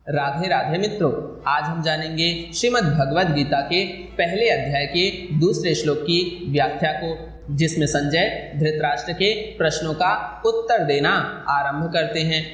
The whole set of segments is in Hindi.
राधे राधे मित्रों, आज हम जानेंगे श्रीमद् भगवद गीता के पहले अध्याय के दूसरे श्लोक की व्याख्या को, जिसमें संजय धृतराष्ट्र के प्रश्नों का उत्तर देना आरंभ करते हैं।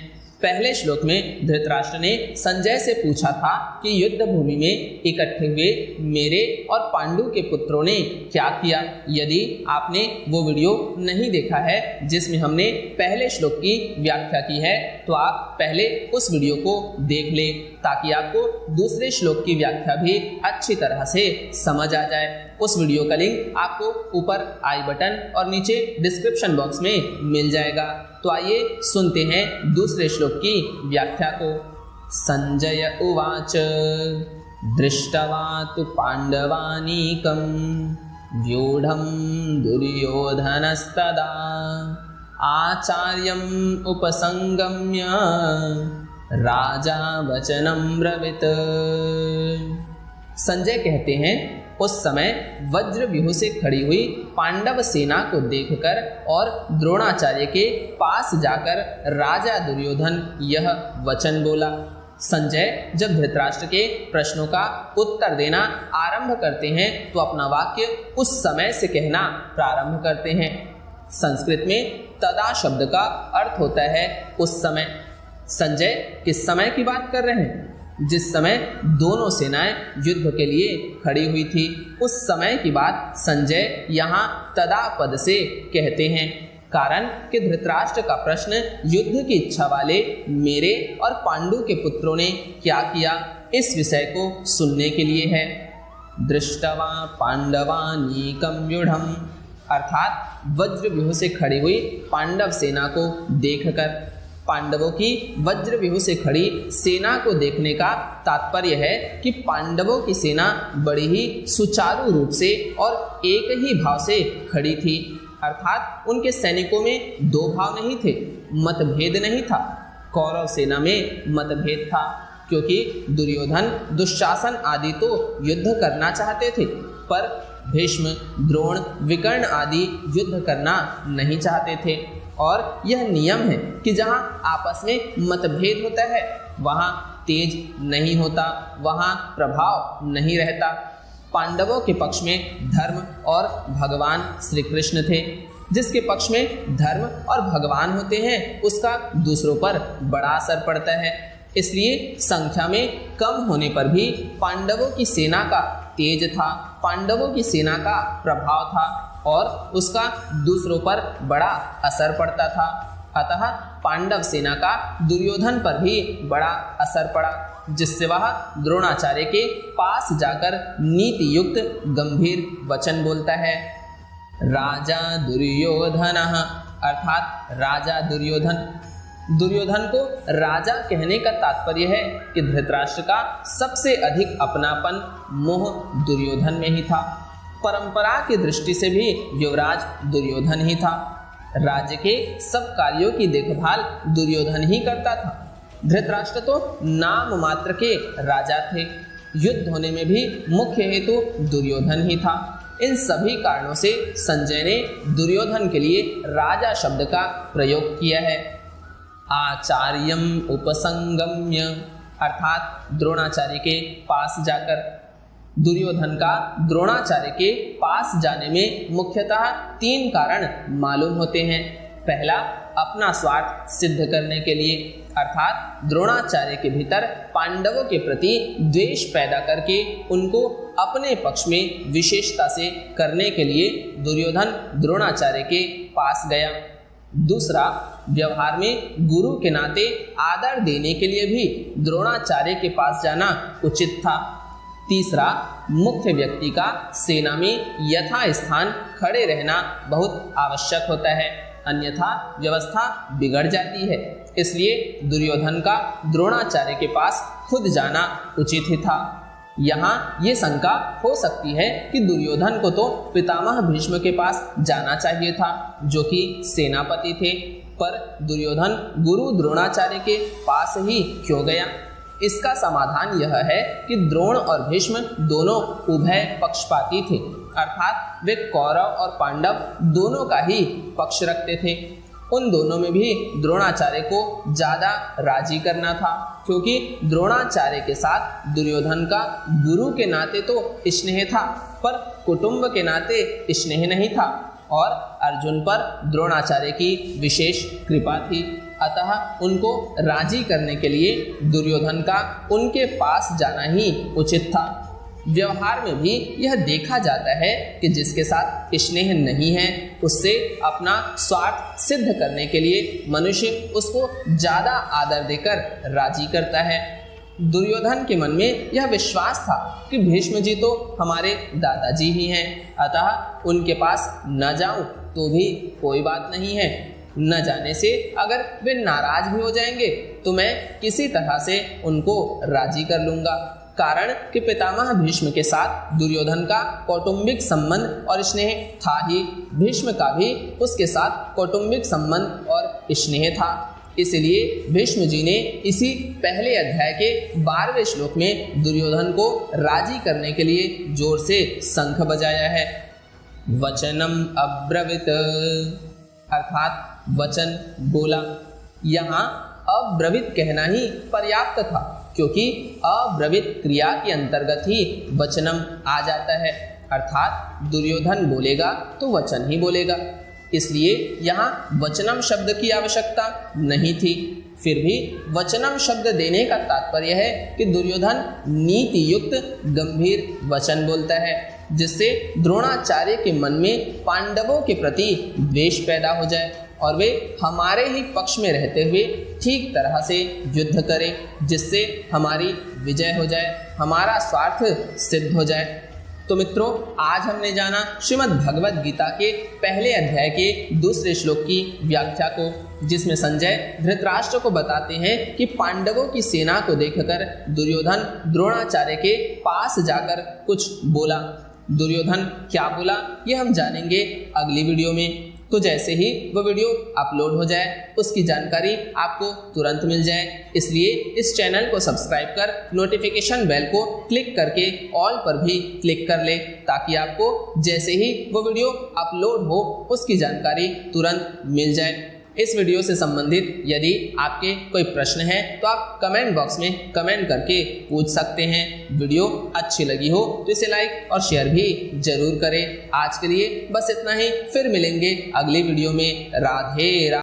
पहले श्लोक में धृतराष्ट्र ने संजय से पूछा था कि युद्ध भूमि में इकट्ठे हुए मेरे और पांडु के पुत्रों ने क्या किया। यदि आपने वो वीडियो नहीं देखा है जिसमें हमने पहले श्लोक की व्याख्या की है, तो आप पहले उस वीडियो को देख लें ताकि आपको दूसरे श्लोक की व्याख्या भी अच्छी तरह से समझ आ जाए। उस वीडियो का लिंक आपको ऊपर आई बटन और नीचे डिस्क्रिप्शन बॉक्स में मिल जाएगा। तो आइए सुनते हैं दूसरे श्लोक की व्याख्या को। संजय उवाच दृष्टवा तु पांडवानीकं व्यूढ़ं दुर्योधनस्तदा आचार्यम् उपसंगम्य राजा वचनं ब्रवीत। संजय कहते हैं, उस समय वज्र व्यूह से खड़ी हुई पांडव सेना को देखकर और द्रोणाचार्य के पास जाकर राजा दुर्योधन यह वचन बोला। संजय जब धृतराष्ट्र के प्रश्नों का उत्तर देना आरंभ करते हैं तो अपना वाक्य उस समय से कहना प्रारंभ करते हैं। संस्कृत में तदा शब्द का अर्थ होता है उस समय। संजय किस समय की बात कर रहे हैं? जिस समय दोनों सेनाएं युद्ध के लिए खड़ी हुई थी, उस समय की बात संजय यहाँ तदा पद से कहते हैं। कारण कि धृतराष्ट्र का प्रश्न युद्ध की इच्छा वाले मेरे और पांडु के पुत्रों ने क्या किया, इस विषय को सुनने के लिए है। दृष्टवा पांडवानीकं व्यूढ़ं, अर्थात वज्र व्यूह से खड़ी हुई पांडव सेना को देखकर। पांडवों की वज्र व्यूह से खड़ी सेना को देखने का तात्पर्य है कि पांडवों की सेना बड़ी ही सुचारू रूप से और एक ही भाव से खड़ी थी, अर्थात उनके सैनिकों में दो भाव नहीं थे, मतभेद नहीं था। कौरव सेना में मतभेद था क्योंकि दुर्योधन, दुशासन आदि तो युद्ध करना चाहते थे, पर भीष्म, द्रोण, विकर्ण आदि युद्ध करना नहीं चाहते थे। और यह नियम है कि जहाँ आपस में मतभेद होता है वहाँ तेज नहीं होता, वहाँ प्रभाव नहीं रहता। पांडवों के पक्ष में धर्म और भगवान श्री कृष्ण थे। जिसके पक्ष में धर्म और भगवान होते हैं उसका दूसरों पर बड़ा असर पड़ता है। इसलिए संख्या में कम होने पर भी पांडवों की सेना का तेज था, पांडवों की सेना का प्रभाव था और उसका दूसरों पर बड़ा असर पड़ता था। अतः पांडव सेना का दुर्योधन पर भी बड़ा असर पड़ा, जिससे वह द्रोणाचार्य के पास जाकर नीति युक्त गंभीर वचन बोलता है। राजा दुर्योधन, अर्थात राजा दुर्योधन। दुर्योधन को राजा कहने का तात्पर्य है कि धृतराष्ट्र का सबसे अधिक अपनापन मोह दुर्योधन में ही था। परंपरा की दृष्टि से भी युवराज दुर्योधन ही था। राज्य के सब कार्यों की देखभाल दुर्योधन ही करता था। धृतराष्ट्र तो नाम मात्र के राजा थे। युद्ध होने में भी मुख्य हेतु दुर्योधन ही था। इन सभी कारणों से संजय ने दुर्योधन के लिए राजा शब्द का प्रयोग किया है। आचार्यम उपसंगम्य, अर्थात द्रोणाचार्य के पास जाकर। दुर्योधन का द्रोणाचार्य के पास जाने में मुख्यतः तीन कारण मालूम होते हैं। पहला, अपना स्वार्थ सिद्ध करने के लिए, अर्थात द्रोणाचार्य के भीतर पांडवों के प्रति द्वेष पैदा करके उनको अपने पक्ष में विशेषता से करने के लिए दुर्योधन द्रोणाचार्य के पास गया। दूसरा, व्यवहार में गुरु के नाते आदर देने के लिए भी द्रोणाचार्य के पास जाना उचित था। तीसरा, मुख्य व्यक्ति का सेना में यथा स्थान खड़े रहना बहुत आवश्यक होता है, अन्यथा व्यवस्था बिगड़ जाती है। इसलिए दुर्योधन का द्रोणाचार्य के पास खुद जाना उचित ही था। यहाँ ये शंका हो सकती है कि दुर्योधन को तो पितामह भीष्म के पास जाना चाहिए था, जो कि सेनापति थे, पर दुर्योधन गुरु द्रोणाचार्य के पास ही क्यों गया? इसका समाधान यह है कि द्रोण और भीष्म दोनों उभय पक्षपाती थे, अर्थात वे कौरव और पांडव दोनों का ही पक्ष रखते थे। उन दोनों में भी द्रोणाचार्य को ज्यादा राजी करना था, क्योंकि द्रोणाचार्य के साथ दुर्योधन का गुरु के नाते तो स्नेह था, पर कुटुंब के नाते स्नेह नहीं था, और अर्जुन पर द्रोणाचार्य की विशेष कृपा थी। अतः उनको राजी करने के लिए दुर्योधन का उनके पास जाना ही उचित था। व्यवहार में भी यह देखा जाता है कि जिसके साथ स्नेह नहीं है उससे अपना स्वार्थ सिद्ध करने के लिए मनुष्य उसको ज्यादा आदर देकर राजी करता है। दुर्योधन के मन में यह विश्वास था कि भीष्म जी तो हमारे दादाजी ही हैं, अतः उनके पास न जाऊं तो भी कोई बात नहीं है। न जाने से अगर वे नाराज भी हो जाएंगे तो मैं किसी तरह से उनको राजी कर लूंगा, कारण कि पितामह भीष्म के साथ दुर्योधन का कौटुंबिक संबंध और स्नेह था ही, भीष्म का भी उसके साथ कौटुंबिक संबंध और स्नेह था। इसलिए भीष्म जी ने इसी पहले अध्याय के 12वें श्लोक में दुर्योधन को राजी करने के लिए जोर से शंख बजाया है। वचनम अब्रवीत, अर्थात वचन बोला। यहाँ अब्रवीत कहना ही पर्याप्त था, क्योंकि अब्रवीत क्रिया के अंतर्गत ही वचनम आ जाता है, अर्थात दुर्योधन बोलेगा तो वचन ही बोलेगा। इसलिए यहाँ वचनम शब्द की आवश्यकता नहीं थी। फिर भी वचनम शब्द देने का तात्पर्य है कि दुर्योधन नीति युक्त गंभीर वचन बोलता है, जिससे द्रोणाचार्य के मन में पांडवों के प्रति द्वेष पैदा हो जाए और वे हमारे ही पक्ष में रहते हुए ठीक तरह से युद्ध करें, जिससे हमारी विजय हो जाए, हमारा स्वार्थ सिद्ध हो जाए। तो मित्रों, आज हमने जाना श्रीमद् भगवद गीता के पहले अध्याय के 2 श्लोक की व्याख्या को, जिसमें संजय धृतराष्ट्र को बताते हैं कि पांडवों की सेना को देखकर दुर्योधन द्रोणाचार्य के पास जाकर कुछ बोला। दुर्योधन क्या बोला यह हम जानेंगे अगली वीडियो में। तो जैसे ही वह वीडियो अपलोड हो जाए उसकी जानकारी आपको तुरंत मिल जाए, इसलिए इस चैनल को सब्सक्राइब कर नोटिफिकेशन बेल को क्लिक करके ऑल पर भी क्लिक कर ले, ताकि आपको जैसे ही वो वीडियो अपलोड हो उसकी जानकारी तुरंत मिल जाए। इस वीडियो से संबंधित यदि आपके कोई प्रश्न है तो आप कमेंट बॉक्स में कमेंट करके पूछ सकते हैं। वीडियो अच्छी लगी हो तो इसे लाइक और शेयर भी जरूर करें। आज के लिए बस इतना ही, फिर मिलेंगे अगली वीडियो में। राधे राधे।